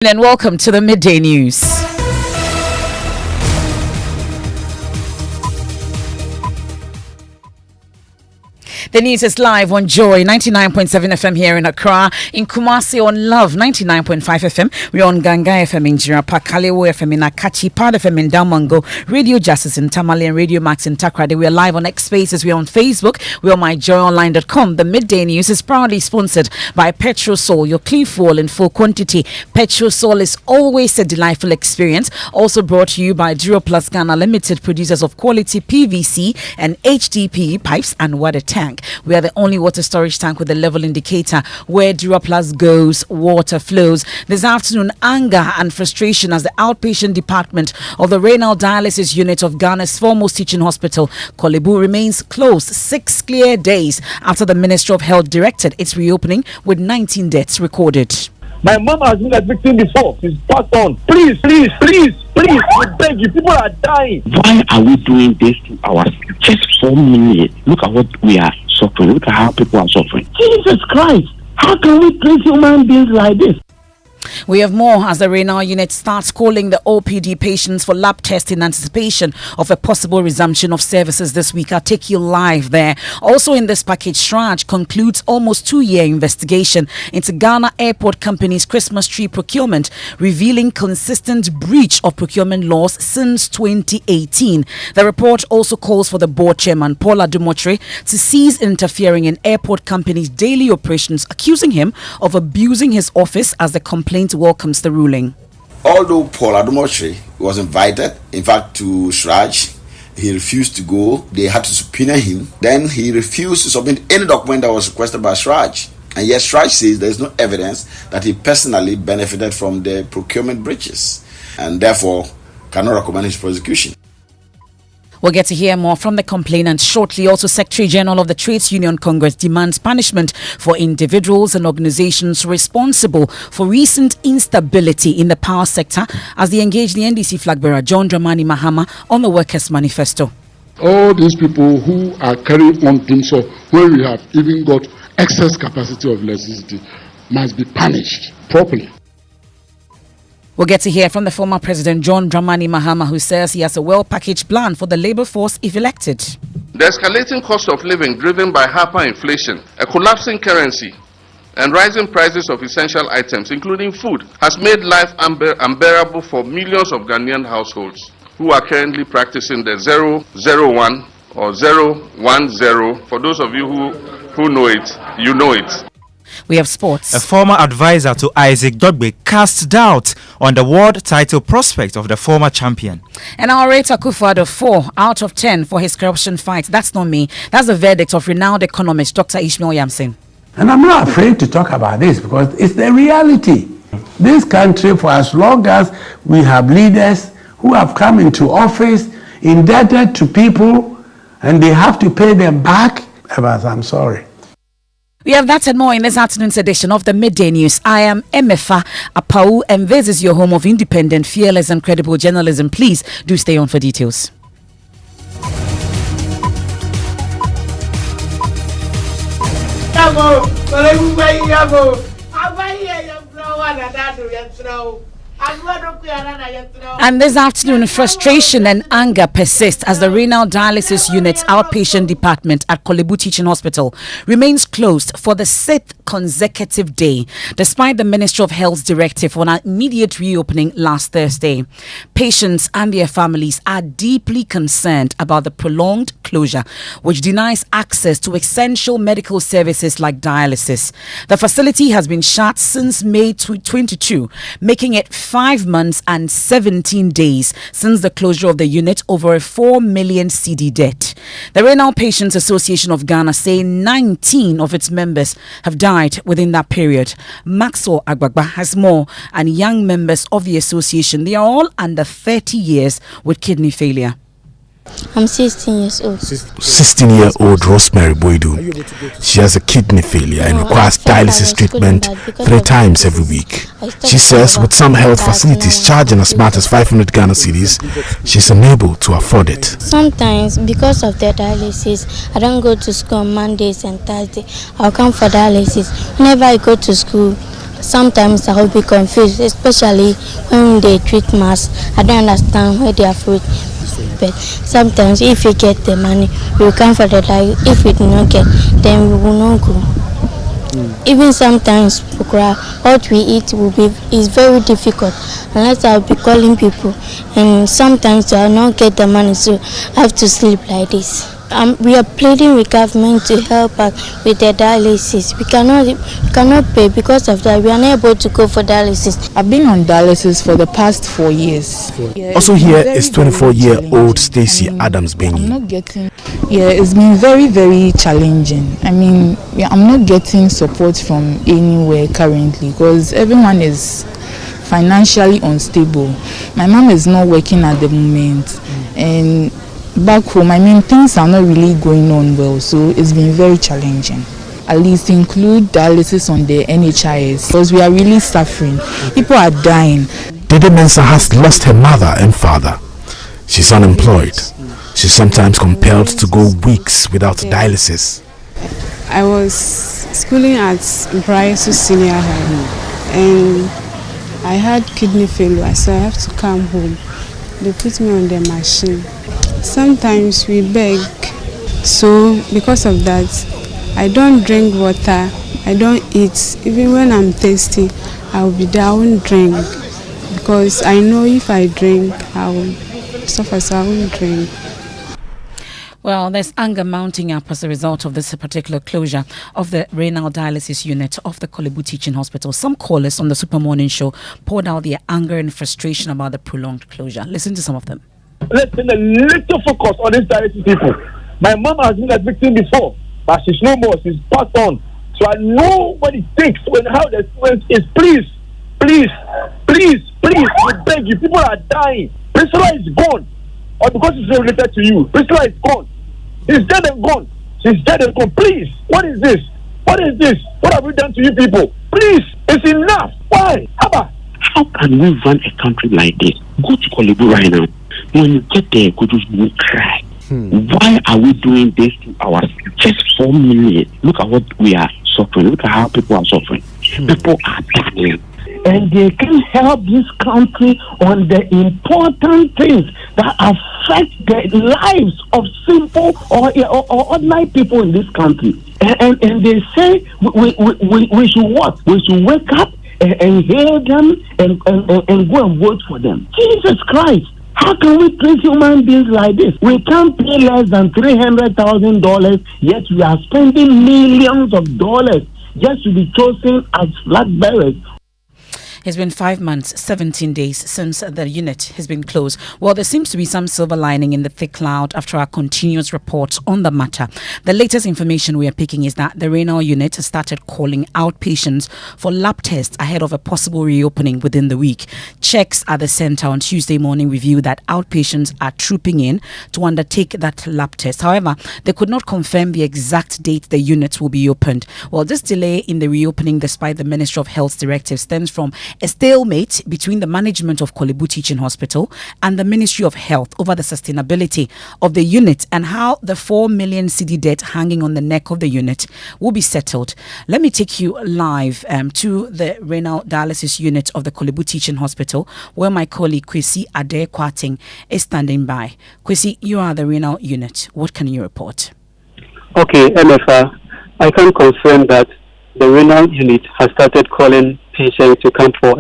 And welcome to the Midday News. The news is live on Joy 99.7 FM here in Accra, in Kumasi on Love 99.5 FM. We're on Ganga FM in Jirapa, Kalewo FM in Akachi, Pad FM in Damango, Radio Justice in Tamale, and Radio Max in Takrade. We're live on X Spaces. We're on Facebook. We're on myjoyonline.com. The Midday News is proudly sponsored by Petrosol, your clean fuel in full quantity. Petrosol is always a delightful experience. Also brought to you by Duro Plus Ghana Limited, producers of quality PVC and HDPE pipes and water tank. We are the only water storage tank with a level indicator. Where Duraplus goes, water flows. This afternoon, anger and frustration as the outpatient department of the renal dialysis unit of Ghana's foremost teaching hospital, Kolebu, remains closed 6 clear days after the Ministry of Health directed its reopening with 19 deaths recorded. My mom has been a victim before. She's passed on. Please, we beg you. People are dying. Why are we doing this to ourselves? Just 4 minutes. Look at what we are suffering. Look at how people are suffering. Jesus Christ. How can we treat human beings like this? We have more as the renal unit starts calling the OPD patients for lab tests in anticipation of a possible resumption of services this week. I'll take you live there. Also in this package, Shraj concludes almost 2-year investigation into Ghana Airport Company's Christmas tree procurement, revealing consistent breach of procurement laws since 2018. The report also calls for the board chairman, Paul Adumotre, to cease interfering in airport company's daily operations, accusing him of abusing his office as the complaint welcomes the ruling. Although Paul Adumotre was invited, in fact, to Shraj, he refused to go. They had to subpoena him. Then he refused to submit any document that was requested by Shraj. And yet Shraj says there is no evidence that he personally benefited from the procurement breaches and therefore cannot recommend his prosecution. We'll get to hear more from the complainant shortly. Also, Secretary General of the Trades Union Congress demands punishment for individuals and organizations responsible for recent instability in the power sector as they engage the NDC flag bearer John Dramani Mahama on the Workers' Manifesto. All these people who are carrying on things where we have even got excess capacity of electricity must be punished properly. We'll get to hear from the former President John Dramani Mahama, who says he has a well-packaged plan for the labor force if elected. The escalating cost of living driven by hyperinflation, a collapsing currency, and rising prices of essential items, including food, has made life unbearable for millions of Ghanaian households who are currently practicing the 001 or 010. For those of you who know it, you know it. We have sports. A former advisor to Isaac Dogbe cast doubt on the world title prospect of the former champion. And our rate Akufo-Addo 4 out of 10 for his corruption fight. That's not me. That's the verdict of renowned economist Dr. Ishmael Yamson. And I'm not afraid to talk about this because it's the reality. This country, for as long as we have leaders who have come into office, indebted to people, and they have to pay them back, I'm sorry. We have that and more in this afternoon's edition of the Midday News. I am Emefa Apawu, and this is your home of independent, fearless, and credible journalism. Please do stay on for details. And this afternoon, frustration and anger persist as the renal dialysis unit's outpatient department at Kolebu Teaching Hospital remains closed for the 6th consecutive day, despite the Ministry of Health's directive on an immediate reopening last Thursday. Patients and their families are deeply concerned about the prolonged closure, which denies access to essential medical services like dialysis. The facility has been shut since May 22, making it 5 months and 17 days since the closure of the unit over a 4 million CD debt. The Renal Patients Association of Ghana say 19 of its members have died within that period. Maxwell Agbagba has more, and young members of the association, they are all under 30 years with kidney failure. I'm 16 years old. 16-year-old Rosemary Boydu. She has a kidney failure and requires dialysis treatment 3 times every week. She says with some health facilities charging as much as 500 Ghana cedis, she's unable to afford it. Sometimes, because of the dialysis, I don't go to school on Mondays and Thursdays. I'll come for dialysis. Whenever I go to school, sometimes I will be confused, especially when they treat mass. I don't understand where they are fruit. But sometimes if we get the money, we will come for the diet. If we do not get, then we will not go. Even sometimes what we eat is very difficult unless I'll be calling people, and sometimes I'll not get the money, so I have to sleep like this. We are pleading with government to help us with the dialysis. We cannot pay because of that. We are not able to go for dialysis. I've been on dialysis for the past 4 years. Also here is 24-year-old Stacey Adams Benny. It's been very, very challenging. I mean, I'm not getting support from anywhere currently because everyone is financially unstable. My mom is not working at the moment, and back home, I mean, things are not really going on well, so it's been very challenging. At least include dialysis on the NHIS because we are really suffering. People are dying. Dede Mensah has lost her mother and father. She's unemployed. She's sometimes compelled to go weeks without dialysis. I was schooling at Bryce Senior High, and I had kidney failure, so I have to come home. They put me on the machine. Sometimes we beg, so because of that, I don't drink water, I don't eat. Even when I'm thirsty, I will be there, I won't drink, because I know if I drink, I will suffer, so I won't drink. Well, there's anger mounting up as a result of this particular closure of the renal dialysis unit of the Kolebu Teaching Hospital. Some callers on the Super Morning Show poured out their anger and frustration about the prolonged closure. Listen to some of them. Let's send a little focus on these dialysis people. My mom has been a victim before, but she's no more. She's passed on. So I know what it takes when how the sequence is. Please, we beg you. People are dying. Priscilla is gone. Or because it's related to you. Priscilla is gone. She's dead and gone. She's dead and gone. Please, what is this? What is this? What have we done to you people? Please, it's enough. Why? Abba. How can we run a country like this? Go to Kolebu right now. When you get there, go to cry. Why are we doing this to ourselves? Just 4 minutes. Look at what we are suffering. Look at how people are suffering. People are dying. And they can help this country on the important things that affect the lives of simple or ordinary people in this country. And they say we should what? We should wake up and hear them and go and vote for them. Jesus Christ! How can we treat human beings like this? We can't pay less than $300,000, yet we are spending millions of dollars just to be chosen as flag bearers. It's been 5 months, 17 days since the unit has been closed. Well, there seems to be some silver lining in the thick cloud after our continuous reports on the matter. The latest information we are picking is that the renal unit has started calling out patients for lab tests ahead of a possible reopening within the week. Checks at the center on Tuesday morning revealed that outpatients are trooping in to undertake that lab test. However, they could not confirm the exact date the unit will be opened. Well, this delay in the reopening, despite the Ministry of Health's directive, stems from a stalemate between the management of Kolebu Teaching Hospital and the Ministry of Health over the sustainability of the unit and how the 4 million cedi debt hanging on the neck of the unit will be settled. Let me take you live to the renal dialysis unit of the Kolebu Teaching Hospital, where my colleague Kwesi Ade Kwating is standing by. Kwesi, you are the renal unit. What can you report? Okay, Emefa, I can confirm that the renal unit has started calling patients to come for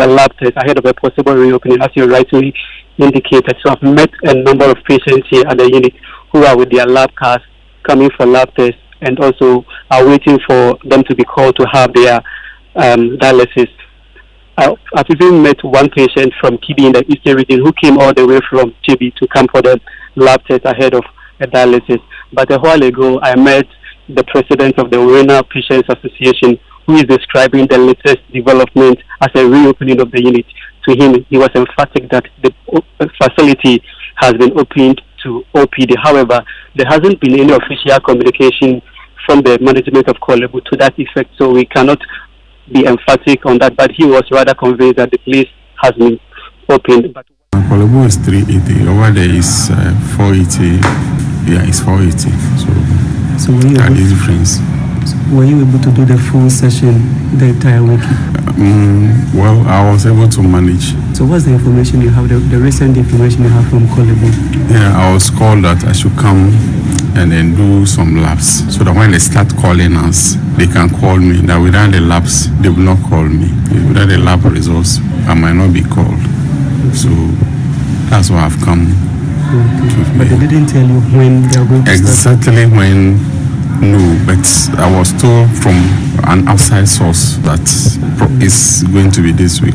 a lab test ahead of a possible reopening, as you rightly indicated. So I've met a number of patients here at the unit who are with their lab cards coming for lab tests and also are waiting for them to be called to have their dialysis. I've even met one patient from Kibi in the Eastern region who came all the way from Chibi to come for the lab test ahead of a dialysis. But a while ago, I met the president of the Renal Patients Association, who is describing the latest development as a reopening of the unit. To him, he was emphatic that the facility has been opened to OPD. However, there hasn't been any official communication from the management of Kolebu to that effect, so we cannot be emphatic on that. But he was rather convinced that the place has been opened. Kolebu is 380, over there is 480. Yeah, it's 480. So that is difference. Were you able to do the full session the entire week? Well, I was able to manage. So what's the information you have, the recent information you have from Kolebu? Yeah, I was called that I should come and then do some labs so that when they start calling us, they can call me. That without the labs, they will not call me. Without the lab results, I might not be called. So that's why I've come. Okay. But they didn't tell you when they are going to start? Exactly when, no, but I was told from an outside source that it's going to be this week.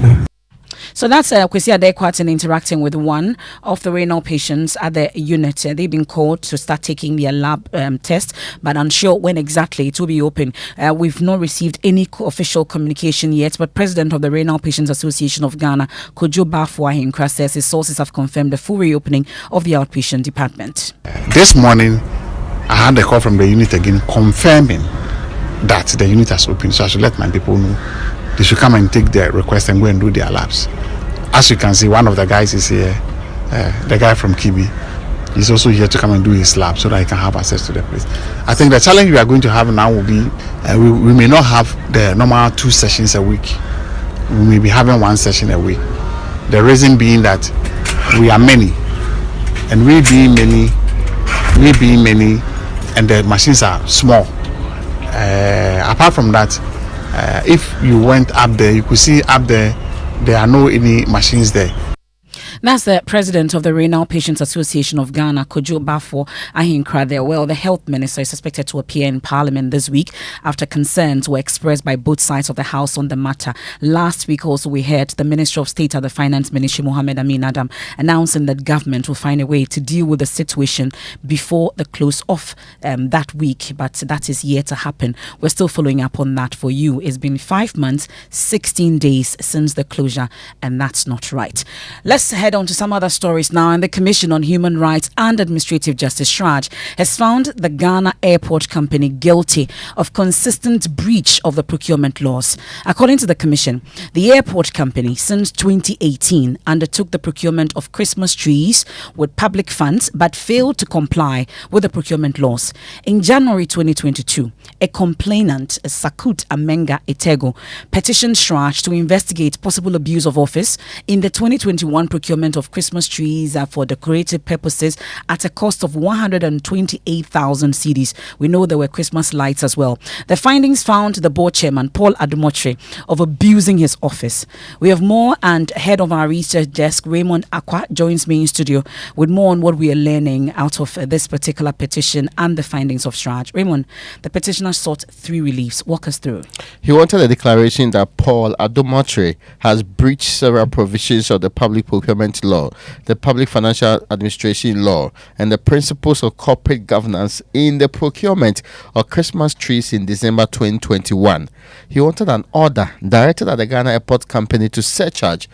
So that's Kwesi Adekwatin interacting with one of the renal patients at the unit. They've been called to start taking their lab test, but unsure when exactly it will be open. We've not received any official communication yet, but President of the Renal Patients Association of Ghana, Kojo Bafwa, says his sources have confirmed the full reopening of the outpatient department. This morning, I had a call from the unit again confirming that the unit has opened, so I should let my people know. They should come and take their request and go and do their labs. As you can see, one of the guys is here, the guy from Kibi. He's also here to come and do his lab so that he can have access to the place. I think the challenge we are going to have now will be, we may not have the normal 2 sessions a week. We may be having 1 session a week. The reason being that we are many, and we being many, and the machines are small. Apart from that, if you went up there, you could see up there are no any machines there. That's the president of the Renal Patients Association of Ghana, Kojo Bafwa Ahinkra there. Well, the health minister is expected to appear in Parliament this week after concerns were expressed by both sides of the House on the matter. Last week also we heard the Minister of State at the Finance Ministry, Mohammed Amin Adam, announcing that government will find a way to deal with the situation before the close of that week, but that is yet to happen. We're still following up on that for you. It's been 5 months, 16 days since the closure, and that's not right. Let's head on to some other stories now. And the Commission on Human Rights and Administrative Justice, SHRAJ, has found the Ghana Airport Company guilty of consistent breach of the procurement laws. According to the Commission, the airport company since 2018 undertook the procurement of Christmas trees with public funds but failed to comply with the procurement laws. In January 2022, a complainant, Sakut Amenga Etego, petitioned SHRAJ to investigate possible abuse of office in the 2021 procurement of Christmas trees for decorative purposes at a cost of 128,000 cedis. We know there were Christmas lights as well. The findings found the board chairman, Paul Adumotre, of abusing his office. We have more, and head of our research desk, Raymond Akwa, joins me in studio with more on what we are learning out of this particular petition and the findings of SHRAJ. Raymond, the petitioner sought 3 reliefs. Walk us through. He wanted a declaration that Paul Adumotre has breached several provisions of the public procurement law, the public financial administration law, and the principles of corporate governance in the procurement of Christmas trees in December 2021. He wanted an order directed at the Ghana Airport Company to surcharge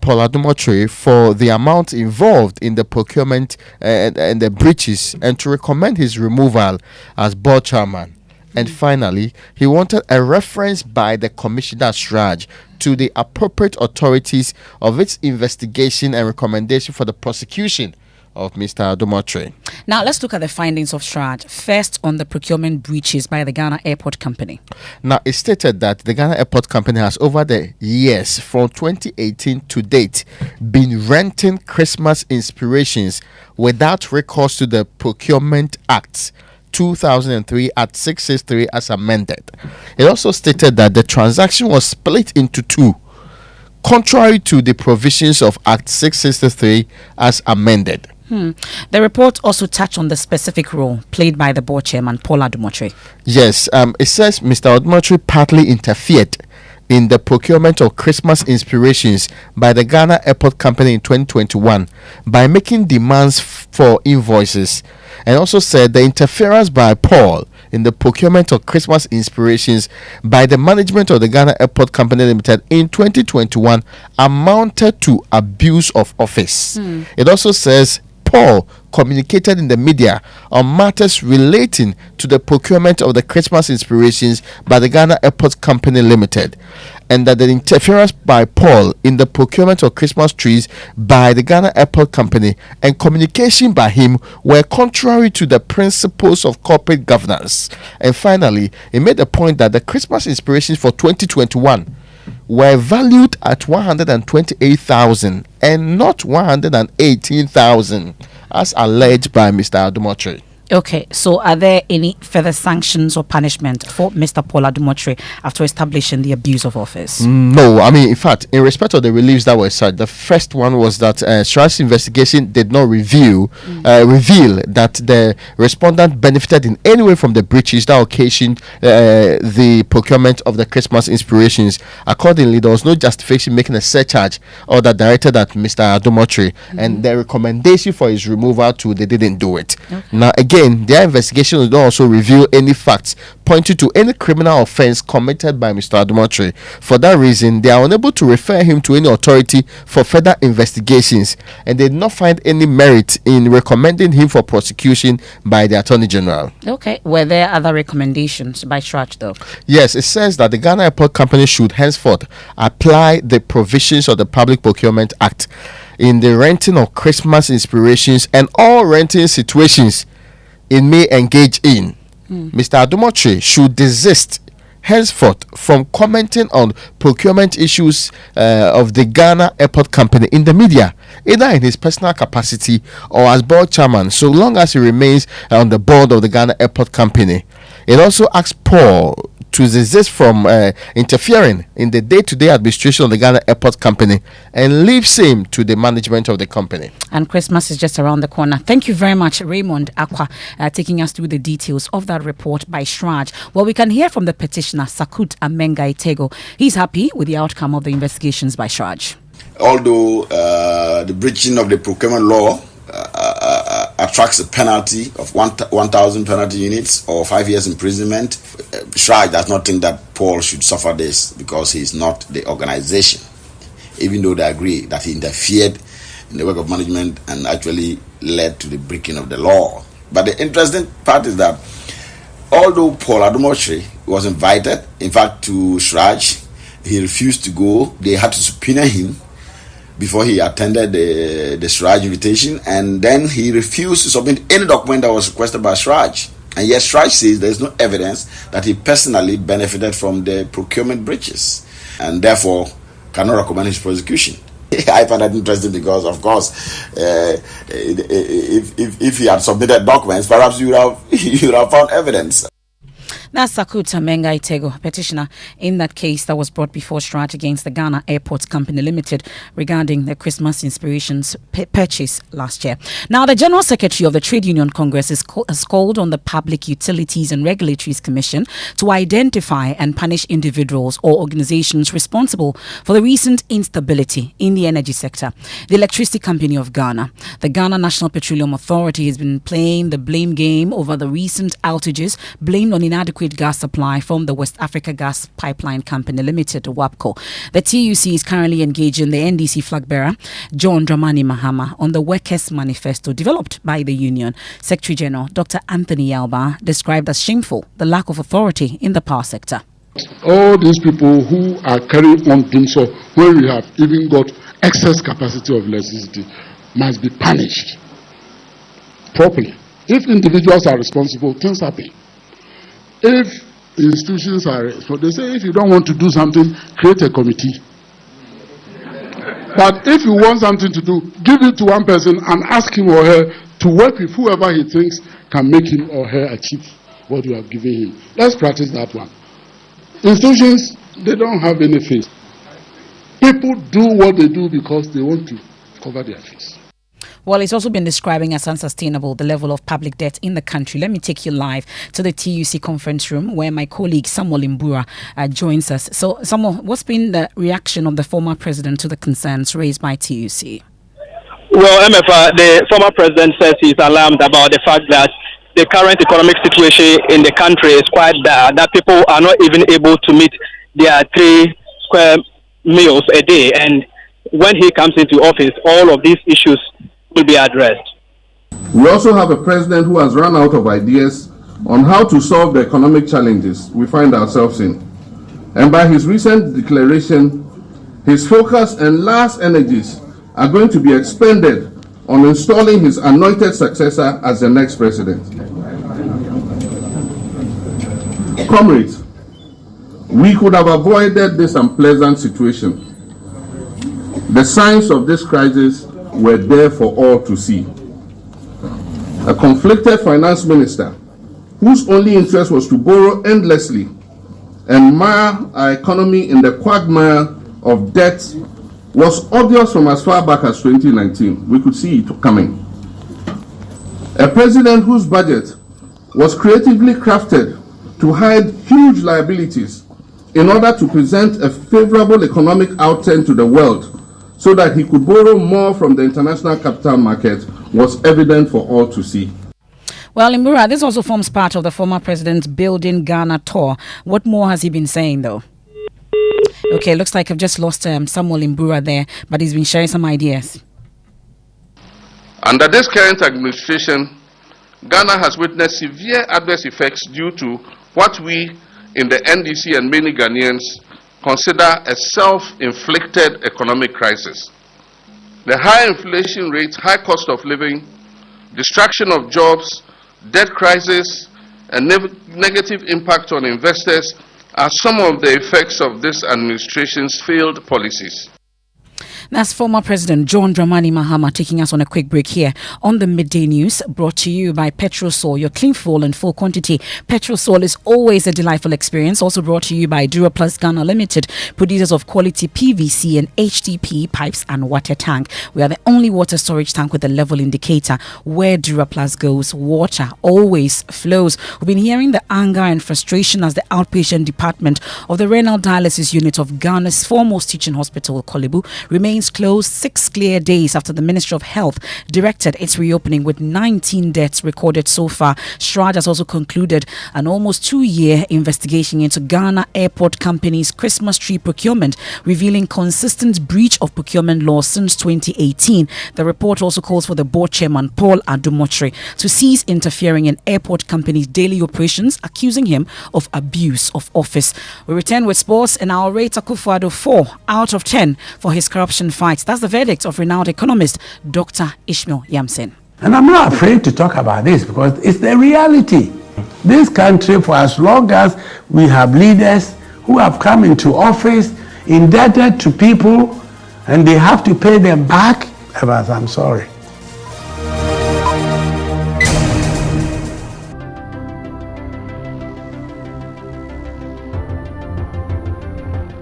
Paul Adumotre for the amount involved in the procurement and the breaches, and to recommend his removal as board chairman. And finally, he wanted a reference by the Commissioner SHRAJ to the appropriate authorities of its investigation and recommendation for the prosecution of Mr. Adumotre. Now, let's look at the findings of SHRAJ. First, on the procurement breaches by the Ghana Airport Company. Now, it stated that the Ghana Airport Company has, over the years from 2018 to date, been renting Christmas inspirations without recourse to the Procurement Act 2003 at 663 as amended. It also stated that the transaction was split into 2, contrary to the provisions of Act 663 as amended. The report also touched on the specific role played by the board chairman, Paul Adumotre. Yes, it says Mr. Adumotre partly interfered in the procurement of Christmas inspirations by the Ghana Airport Company in 2021 by making demands for invoices, and also said the interference by Paul in the procurement of Christmas inspirations by the management of the Ghana Airport Company Limited in 2021 amounted to abuse of office. It also says Paul communicated in the media on matters relating to the procurement of the Christmas inspirations by the Ghana Airport Company Limited. and that the interference by Paul in the procurement of Christmas trees by the Ghana Airport Company and communication by him were contrary to the principles of corporate governance. And finally, he made the point that the Christmas inspirations for 2021 were valued at 128,000 and not 118,000 as alleged by Mr. Adumotre. Okay, so are there any further sanctions or punishment for Mr. Paul Adumotre after establishing the abuse of office? No, I mean, in fact, in respect of the reliefs that were sought, the first one was that Shraj's investigation did not reveal that the respondent benefited in any way from the breaches that occasioned the procurement of the Christmas inspirations. Accordingly, there was no justification making a surcharge or that directed at Mr. Adumotre, and the recommendation for his removal too, they didn't do it. Okay. Now, again, their investigation did not also reveal any facts pointing to any criminal offense committed by Mr. Adumotre. For that reason, they are unable to refer him to any authority for further investigations, and they did not find any merit in recommending him for prosecution by the Attorney General. Okay, were there other recommendations by Shraj though? Yes, it says that the Ghana Airport Company should henceforth apply the provisions of the Public Procurement Act in the renting of Christmas inspirations and all renting situations it may engage in. Mr. Adumotre should desist henceforth from commenting on procurement issues of the Ghana Airport Company in the media, either in his personal capacity or as board chairman, so long as he remains on the board of the Ghana Airport Company. It also asks Paul to desist from interfering in the day-to-day administration of the Ghana Airport Company and leaves him to the management of the company. And Christmas is just around the corner. Thank you very much, Raymond Akwa, taking us through the details of that report by Shraj. Well, we can hear from the petitioner, Sakut Amenga Itego. He's happy with the outcome of the investigations by Shraj. Although the breaching of the procurement law attracts a penalty of 1,000 penalty units or 5 years imprisonment, Shraj does not think that Paul should suffer this because he is not the organization, even though they agree that he interfered in the work of management and actually led to the breaking of the law. But the interesting part is that although Paul Adumotre was invited, in fact, to Shraj, he refused to go. They had to subpoena him before he attended the Shraj invitation, and then he refused to submit any document that was requested by Shraj. And yet Shraj says there is no evidence that he personally benefited from the procurement breaches, and therefore cannot recommend his prosecution. I find that interesting because, of course, if he had submitted documents, perhaps you would have found evidence. That's Sakuta Menga Itego, petitioner in that case that was brought before Shraj against the Ghana Airports Company Limited regarding the Christmas inspirations purchase last year. Now, the General Secretary of the Trade Union Congress has called on the Public Utilities and Regulatory Commission to identify and punish individuals or organizations responsible for the recent instability in the energy sector. The Electricity Company of Ghana, the Ghana National Petroleum Authority, has been playing the blame game over the recent outages blamed on inadequate gas supply from the West Africa Gas Pipeline Company Limited, WAPCO. The TUC is currently engaging the NDC flag bearer, John Dramani Mahama, on the Workers' Manifesto developed by the union. Secretary General Dr. Anthony Yalba described as shameful the lack of authority in the power sector. All these people who are carrying on doing so, when we have even got excess capacity of electricity, must be punished properly. If individuals are responsible, things happen. If institutions are responsible, they say if you don't want to do something, create a committee. But if you want something to do, give it to one person and ask him or her to work with whoever he thinks can make him or her achieve what you have given him. Let's practice that one. Institutions, they don't have any face. People do what they do because they want to cover their face. Well, it's also been describing as unsustainable the level of public debt in the country. Let me take you live to the TUC conference room where my colleague Samuel Imbura joins us. So, Samuel, what's been the reaction of the former president to the concerns raised by TUC? Well, Emefa, the former president says he's alarmed about the fact that the current economic situation in the country is quite bad, that people are not even able to meet their 3 square meals a day. And when he comes into office, all of these issues will be addressed. We also have a president who has run out of ideas on how to solve the economic challenges we find ourselves in. And by his recent declaration, his focus and last energies are going to be expended on installing his anointed successor as the next president. Comrades, we could have avoided this unpleasant situation. The signs of this crisis were there for all to see. A conflicted finance minister whose only interest was to borrow endlessly and mar our economy in the quagmire of debt was obvious from as far back as 2019. We could see it coming. A president whose budget was creatively crafted to hide huge liabilities in order to present a favorable economic outturn to the world so that he could borrow more from the international capital market was evident for all to see. Well, Imbura, this also forms part of the former president's Building Ghana tour. What more has he been saying, though? Okay, looks like I've just lost Samuel Imbura there, but he's been sharing some ideas. Under this current administration, Ghana has witnessed severe adverse effects due to what we in the NDC and many Ghanaians consider a self-inflicted economic crisis. The high inflation rate, high cost of living, destruction of jobs, debt crisis, and negative impact on investors are some of the effects of this administration's failed policies. That's former President John Dramani Mahama taking us on a quick break here on the Midday News, brought to you by Petrosol, your clean fuel in full quantity. Petrosol is always a delightful experience. Also brought to you by Duraplus Ghana Limited, producers of quality PVC and HDP pipes and water tank. We are the only water storage tank with a level indicator. Where Duraplus goes, water always flows. We've been hearing the anger and frustration as the outpatient department of the renal dialysis unit of Ghana's foremost teaching hospital, Kolebu, remains closed 6 clear days after the Ministry of Health directed its reopening, with 19 deaths recorded so far. SHRAJ has also concluded an almost 2-year investigation into Ghana Airport Company's Christmas tree procurement, revealing consistent breach of procurement laws since 2018. The report also calls for the board chairman, Paul Adumotre, to cease interfering in airport company's daily operations, accusing him of abuse of office. We return with sports, and our rate Akufo-Addo 4 out of 10 for his corruption fights. That's the verdict of renowned economist Dr. Ishmael Yamson. And I'm not afraid to talk about this because it's the reality. This country, for as long as we have leaders who have come into office indebted to people and they have to pay them back, I'm sorry.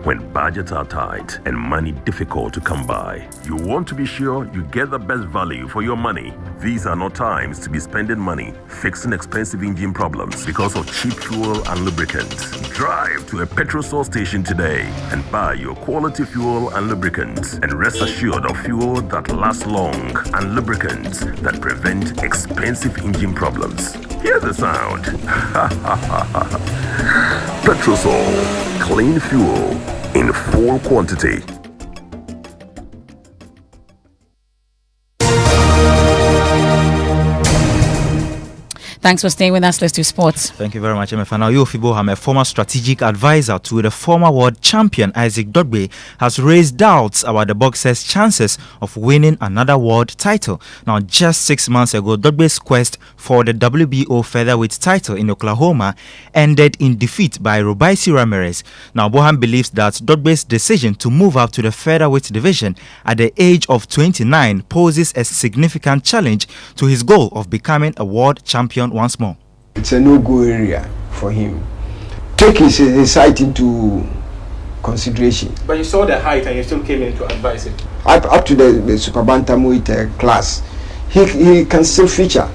When budgets are tight and money difficult to come by, you want to be sure you get the best value for your money. These are not times to be spending money fixing expensive engine problems because of cheap fuel and lubricants. Drive to a Petrosol station today and buy your quality fuel and lubricants, and rest assured of fuel that lasts long and lubricants that prevent expensive engine problems. Hear the sound. Petrosol, clean fuel in full quantity. Thanks for staying with us. Let's do sports. Thank you very much, Emefa. Now, Yofibo, I'm a former strategic advisor to the former world champion Isaac Dogbe, has raised doubts about the boxer's chances of winning another world title. Now, just 6 months ago, Dogbe's quest for the WBO featherweight title in Oklahoma ended in defeat by Robaisi Ramirez. Now, Bohan believes that Dogbe's decision to move up to the featherweight division at the age of 29 poses a significant challenge to his goal of becoming a world champion once more. It's a no-go area for him. Take his height into consideration. But you saw the height and you still came in to advise it. Up to the super bantamweight class, he can still feature,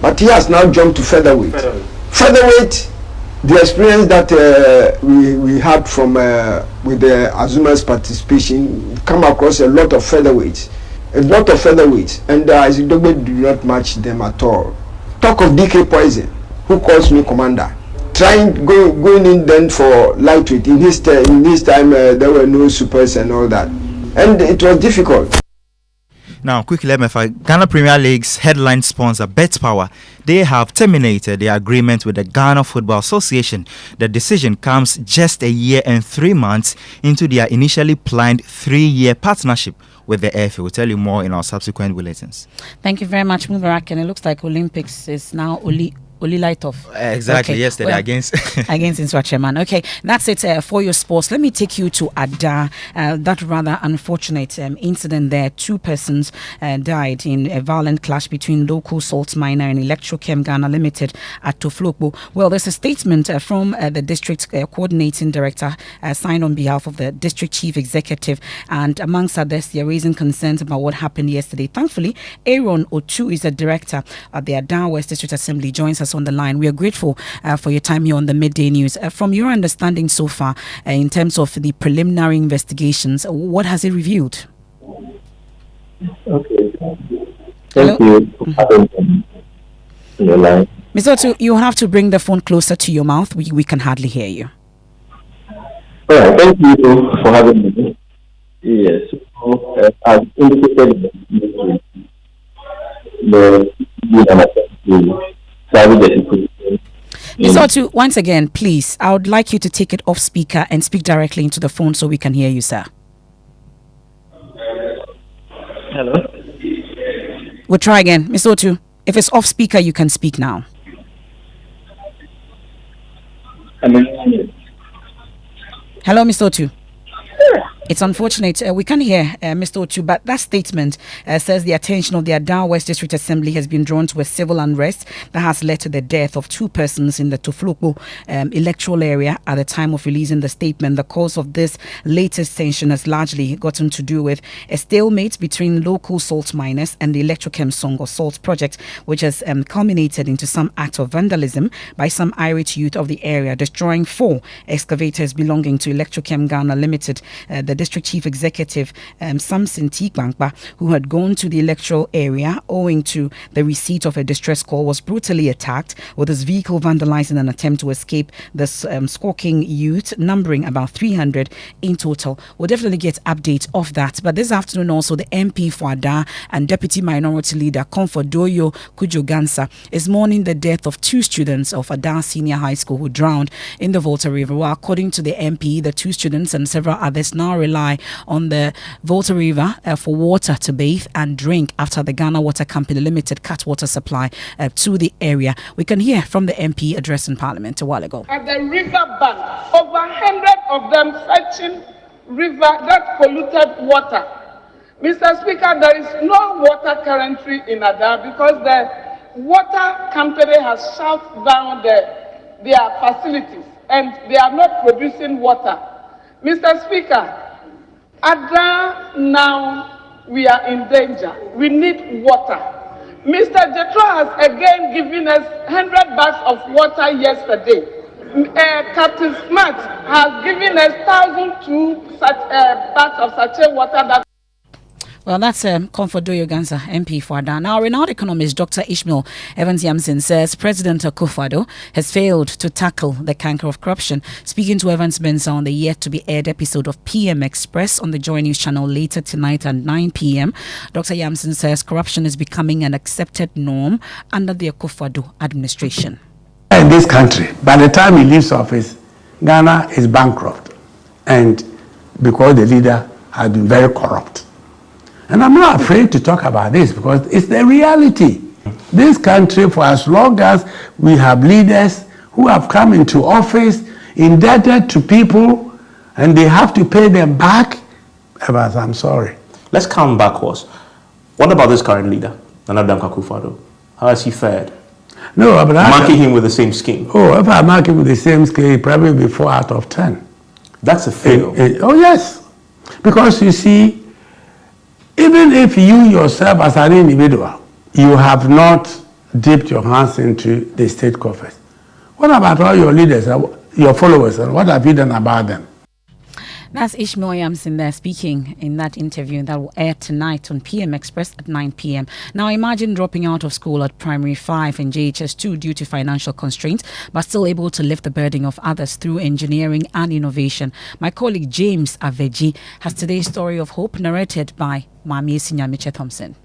but he has now jumped to featherweight. Featherweight, the experience that we had from with the Azuma's participation, come across a lot of featherweights, and Isaac Dogbe do not match them at all. Talk of DK Poison, who calls me commander, going in then for lightweight. In his time there were no supers and all that, and it was difficult. Now, quickly, Emefa, Ghana Premier League's headline sponsor, BetPower, they have terminated their agreement with the Ghana Football Association. The decision comes just a year and 3 months into their initially planned 3-year partnership with the AFA. We'll tell you more in our subsequent bulletins. Thank you very much, Mubarak. And it looks like Olympics is now Oli light off. Exactly, okay. Yesterday against Inswacheman. Okay, that's it for your sports. Let me take you to Ada. That rather unfortunate incident there. 2 persons died in a violent clash between local salt miner and Electrochem Ghana Limited at Toflokbo. Well, there's a statement from the district coordinating director signed on behalf of the district chief executive, and amongst others, they're raising concerns about what happened yesterday. Thankfully, Aaron Otu is the director at the Ada West District Assembly, joins us on the line. We are grateful for your time here on the Midday News. From your understanding so far, in terms of the preliminary investigations, what has it revealed? Okay. Thank you for having me on your line. Mr. Otu, you have to bring the phone closer to your mouth. We can hardly hear you. All right. Thank you for having me. Yes. So, as indicated Mr. Otu, once again, please, I would like you to take it off speaker and speak directly into the phone so we can hear you, sir. Hello? We'll try again. Mr. Otu, if it's off speaker, you can speak now. Hello, Mr. Otu. It's unfortunate we can't hear Mr. Otu, but that statement says the attention of the Ada West District Assembly has been drawn to a civil unrest that has led to the death of 2 persons in the Toflokbo electoral area. At the time of releasing the statement, the cause of this latest tension has largely gotten to do with a stalemate between local salt miners and the Electrochem Songo Salt Project, which has culminated into some act of vandalism by some irate youth of the area, destroying 4 excavators belonging to Electrochem Ghana Limited. The district chief executive, Samson T. Bankba, who had gone to the electoral area owing to the receipt of a distress call, was brutally attacked with his vehicle vandalized in an attempt to escape the skulking youth, numbering about 300 in total. We'll definitely get update of that. But this afternoon also, the MP for Ada and Deputy Minority Leader Comfort Doyo Kujogansa is mourning the death of 2 students of Ada Senior High School who drowned in the Volta River. Well, according to the MP, the 2 students and several others now rely on the Volta River for water to bathe and drink after the Ghana Water Company Limited cut water supply to the area. We can hear from the MP addressing Parliament a while ago. At the river bank, over 100 of them fetching river that polluted water. Mr. Speaker, there is no water currently in Ada because the water company has shut down their facilities and they are not producing water. Mr. Speaker, Ada, now we are in danger. We need water. Mr. Jetro has again given us 100 bags of water yesterday. Captain Smart has given us 1,002 bags of sachet water that. Well, that's Comfort Doyo Gansa, MP for Ada. Now, renowned economist Dr. Ishmael Evans Yamson says President Akufo-Addo has failed to tackle the canker of corruption. Speaking to Evans Benza on the yet-to-be-aired episode of PM Express on the Joy News channel later tonight at 9 p.m., Dr. Yamson says corruption is becoming an accepted norm under the Akufo-Addo administration. In this country, by the time he leaves office, Ghana is bankrupt, and because the leader has been very corrupt. And I'm not afraid to talk about this because it's the reality. This country, for as long as we have leaders who have come into office, indebted to people, and they have to pay them back, I'm sorry. Let's come backwards. What about this current leader, Nana Dankwa Akufo-Addo? How has he fared? No, but marking him with the same scheme. Oh, if I mark him with the same scheme, it probably be 4 out of 10. That's a fail. Oh, yes. Because you see, even if you yourself as an individual, you have not dipped your hands into the state coffers, what about all your leaders, your followers, and what have you done about them? That's Ishmael Yamson there speaking in that interview that will air tonight on PM Express at 9 p.m. Now imagine dropping out of school at Primary 5 and JHS2 due to financial constraints, but still able to lift the burden of others through engineering and innovation. My colleague James Aveji has today's story of hope narrated by Mami Sinyamiche Thompson.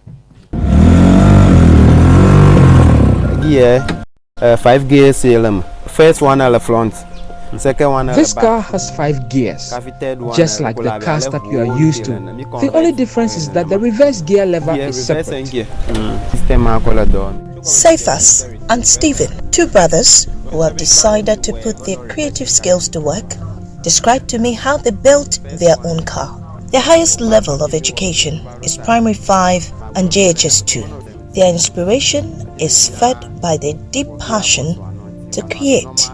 Yeah, 5 gears CLM. First one at the front. Second one. This car has 5 gears, just like the cars that you are used to. The only difference is that the reverse gear lever is separate. Cephas and Stephen, 2 brothers who have decided to put their creative skills to work, described to me how they built their own car. Their highest level of education is Primary 5 and JHS2. Their inspiration is fed by their deep passion to create.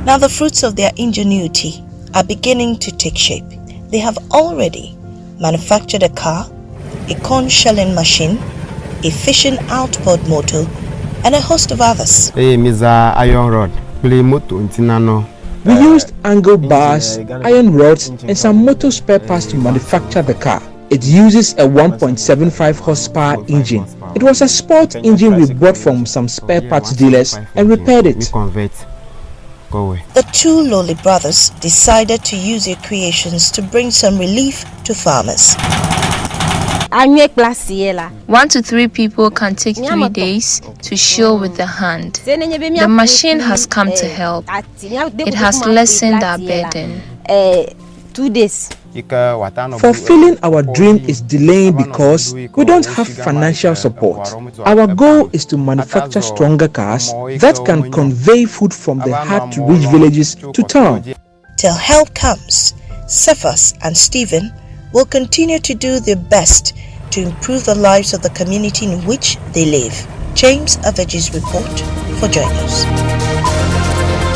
Now the fruits of their ingenuity are beginning to take shape. They have already manufactured a car, a corn shelling machine, a fishing outboard motor, and a host of others. Hey, Mr. Iron Rod. We used angle bars, iron rods, and some motor spare parts to manufacture the car. It uses a 1.75 horsepower engine. It was a sport engine we bought from some spare parts dealers and repaired it. The 2 lowly brothers decided to use their creations to bring some relief to farmers. 1 to 3 people can take 3 days to show with the hand. The machine has come to help. It has lessened our burden. 2 days. Fulfilling our dream is delaying because we don't have financial support. Our goal is to manufacture stronger cars that can convey food from the hard-to-reach villages to town. Till help comes, Cephas and Stephen will continue to do their best to improve the lives of the community in which they live. James Aveji's report for Joy News.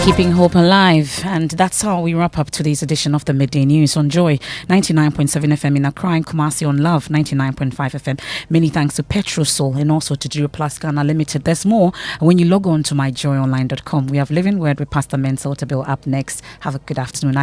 Keeping hope alive, and that's how we wrap up today's edition of the Midday News on Joy 99.7 FM in Accra and Kumasi on Love 99.5 FM. Many thanks to Petrosol and also to Duro Plus Ghana Limited. There's more when you log on to myjoyonline.com. We have Living Word with Pastor Menzel to build up next. Have a good afternoon.